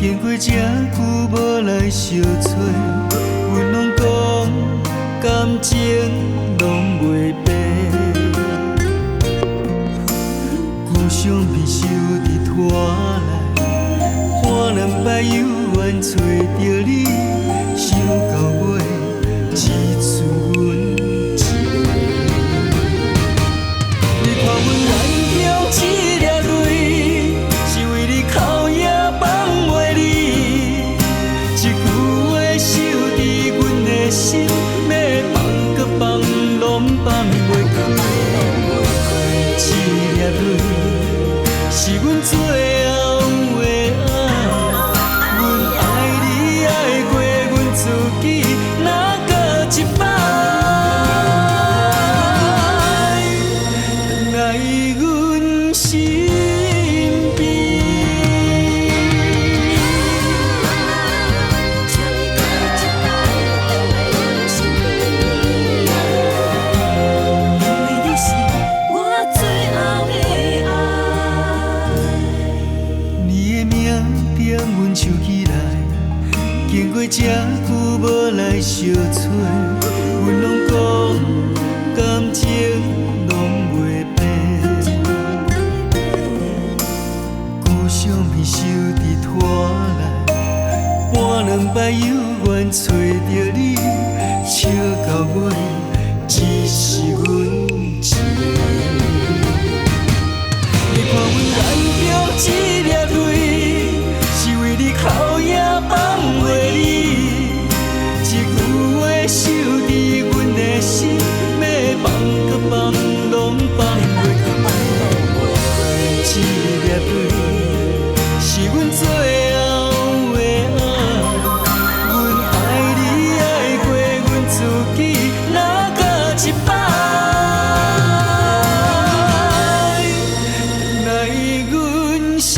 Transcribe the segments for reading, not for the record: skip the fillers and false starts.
经过这久无来相找，阮拢讲感情拢袂变，故乡变守伫拖来，半两摆犹原找着你，想到尾只剩阮一个。你看阮眼中一粒泪，是为你哭也放袂离。一句话守伫阮的心，要放搁放，拢放袂开。一粒泪，是阮最后的爱。阮爱你爱过阮自己，哪搁一摆？来阮身边。阮想起来，经过这久无来相找，阮拢讲感情拢袂变，故乡片守伫拖来，半两摆犹原找着你，笑到尾只是阮一个。你看阮眼中一粒泪，是为你哭也放袂离，一句话守伫阮的心，要放搁放，拢放袂开。一粒泪，是阮最后的爱。阮爱你爱过阮自己，哪搁一摆？来阮身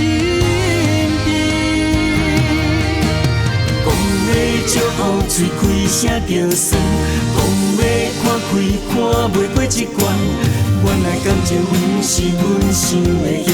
祝福嘴开声着酸，讲要看开看袂过一关。原来感情分是阮想的遐